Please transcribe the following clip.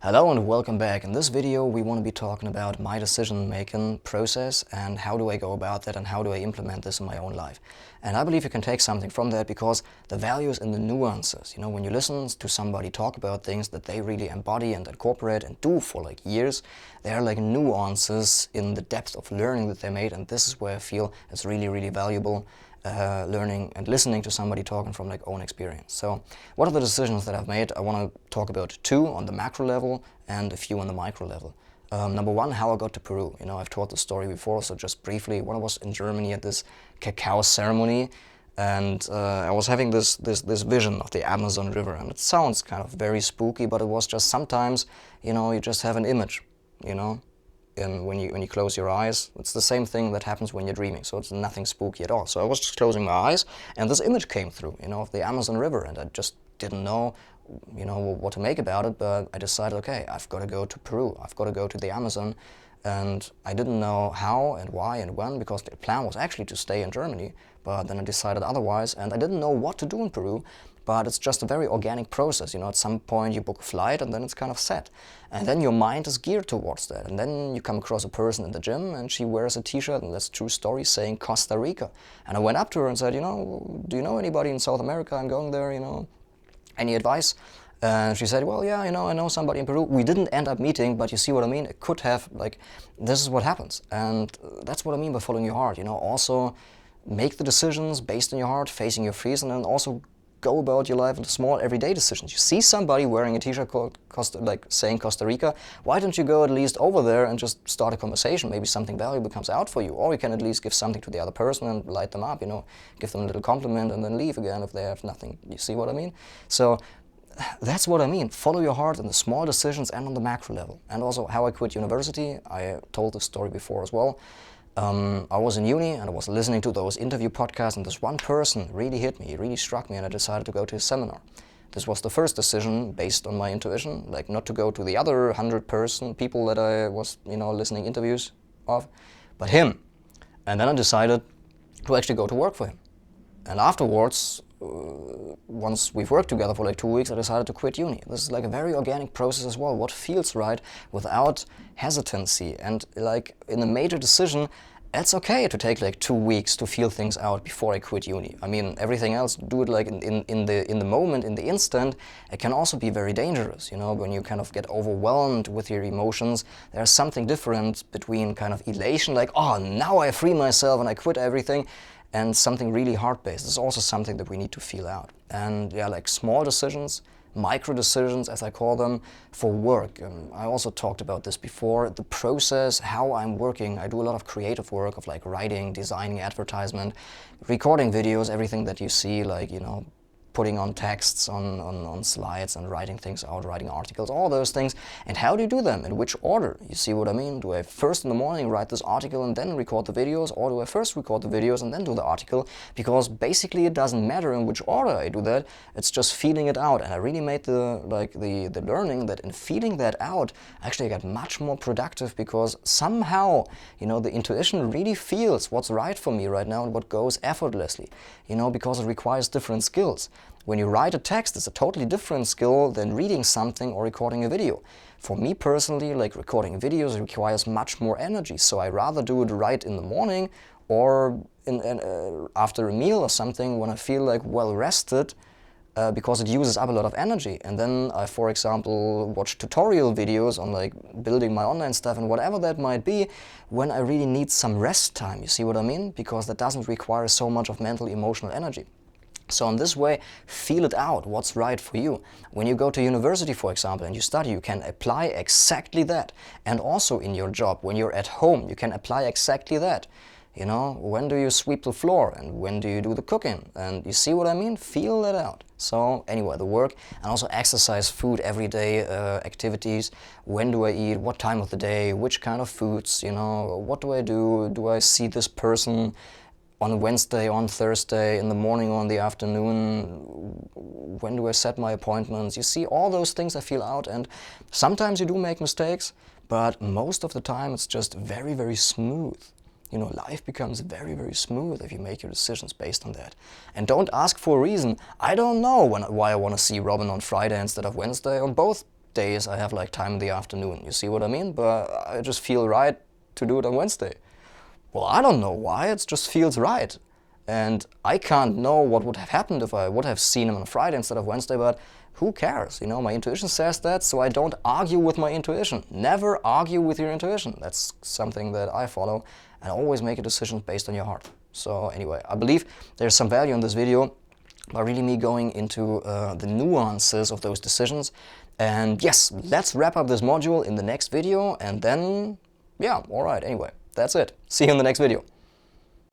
Hello and welcome back. In this video we want to be talking about my decision-making process and how do I go about that and how do I implement this in my own life. And I believe you can take something from that because the value is in the nuances. You know, when you listen to somebody talk about things that they really embody and incorporate and do for like years, there are like nuances in the depth of learning that they made, and this is where I feel it's really valuable. Learning and listening to somebody talking from like own experience. So what are the decisions that I've made? I want to talk about two on the macro level and a few on the micro level. Number one, how I got to Peru. You know, I've told the story before, so just briefly, when I was in Germany at this cacao ceremony, and I was having this vision of the Amazon River, and it sounds kind of very spooky, but it was just sometimes, you know, you just have an image, you know. And when you close your eyes, it's the same thing that happens when you're dreaming, so it's nothing spooky at all. So I was just closing my eyes, and this image came through, you know, of the Amazon River, and I just didn't know, you know, what to make about it, but I decided, okay, I've got to go to Peru, I've got to go to the Amazon, and I didn't know how and why and when, because the plan was actually to stay in Germany, but then I decided otherwise, and I didn't know what to do in Peru. But it's just a very organic process, you know, at some point you book a flight and then it's kind of set. And then your mind is geared towards that. And then you come across a person in the gym and she wears a t-shirt, and that's a true story, saying Costa Rica. And I went up to her and said, you know, do you know anybody in South America? I'm going there, you know, any advice? And she said, well, yeah, you know, I know somebody in Peru. We didn't end up meeting, but you see what I mean? It could have, like, this is what happens. And that's what I mean by following your heart, you know, also make the decisions based on your heart, facing your fears, and then also go about your life in the small everyday decisions. You see somebody wearing a t-shirt called saying Costa Rica, why don't you go at least over there and just start a conversation? Maybe something valuable comes out for you, or you can at least give something to the other person and light them up, you know, give them a little compliment and then leave again if they have nothing. You see what I mean? So that's what I mean. Follow your heart in the small decisions and on the macro level. And also how I quit university, I told this story before as well. I was in uni and I was listening to those interview podcasts, and this one person really hit me, he really struck me, and I decided to go to his seminar. This was the first decision based on my intuition, like not to go to the other 100 people that I was, you know, listening interviews of, but him. And then I decided to actually go to work for him. And afterwards, once we've worked together for like 2 weeks, I decided to quit uni. This is like a very organic process as well, what feels right without hesitancy. And like in a major decision, it's okay to take like 2 weeks to feel things out before I quit uni. I mean, everything else, do it like in the moment, in the instant. It can also be very dangerous, you know, when you kind of get overwhelmed with your emotions. There's something different between kind of elation, like, oh, now I free myself and I quit everything, and something really heart-based. It's also something that we need to feel out. And yeah, like small decisions, micro decisions as I call them, for work. I also talked about this before, the process, how I'm working. I do a lot of creative work of like writing, designing advertisement, recording videos, everything that you see, like, you know, putting on texts on slides and writing things out, writing articles, all those things. And how do you do them? In which order? You see what I mean? Do I first in the morning write this article and then record the videos, or do I first record the videos and then do the article? Because basically it doesn't matter in which order I do that, it's just feeling it out. And I really made the learning that in feeling that out, actually I got much more productive, because somehow, you know, the intuition really feels what's right for me right now and what goes effortlessly, you know, because it requires different skills. When you write a text, it's a totally different skill than reading something or recording a video. For me personally, like recording videos requires much more energy, so I rather do it right in the morning or after a meal or something when I feel like well rested, because it uses up a lot of energy. And then I, for example, watch tutorial videos on like building my online stuff and whatever that might be when I really need some rest time, you see what I mean? Because that doesn't require so much of mental, emotional energy. So in this way, feel it out, what's right for you. When you go to university, for example, and you study, you can apply exactly that. And also in your job, when you're at home, you can apply exactly that. You know, when do you sweep the floor and when do you do the cooking? And you see what I mean? Feel that out. So anyway, the work, and also exercise, food, everyday activities. When do I eat? What time of the day? Which kind of foods? You know, what do I do? Do I see this person on Wednesday, on Thursday, in the morning or in the afternoon? When do I set my appointments? You see, all those things I feel out, and sometimes you do make mistakes, but most of the time it's just very smooth. You know, life becomes very smooth if you make your decisions based on that. And don't ask for a reason. I don't know why I want to see Robin on Friday instead of Wednesday. On both days I have like time in the afternoon. You see what I mean? But I just feel right to do it on Wednesday. Well, I don't know why, it just feels right. And I can't know what would have happened if I would have seen him on Friday instead of Wednesday, but who cares? You know, my intuition says that, so I don't argue with my intuition. Never argue with your intuition. That's something that I follow, and always make a decision based on your heart. So anyway, I believe there's some value in this video by really me going into the nuances of those decisions. And yes, let's wrap up this module in the next video, and then, yeah, alright, anyway, that's it. See you in the next video.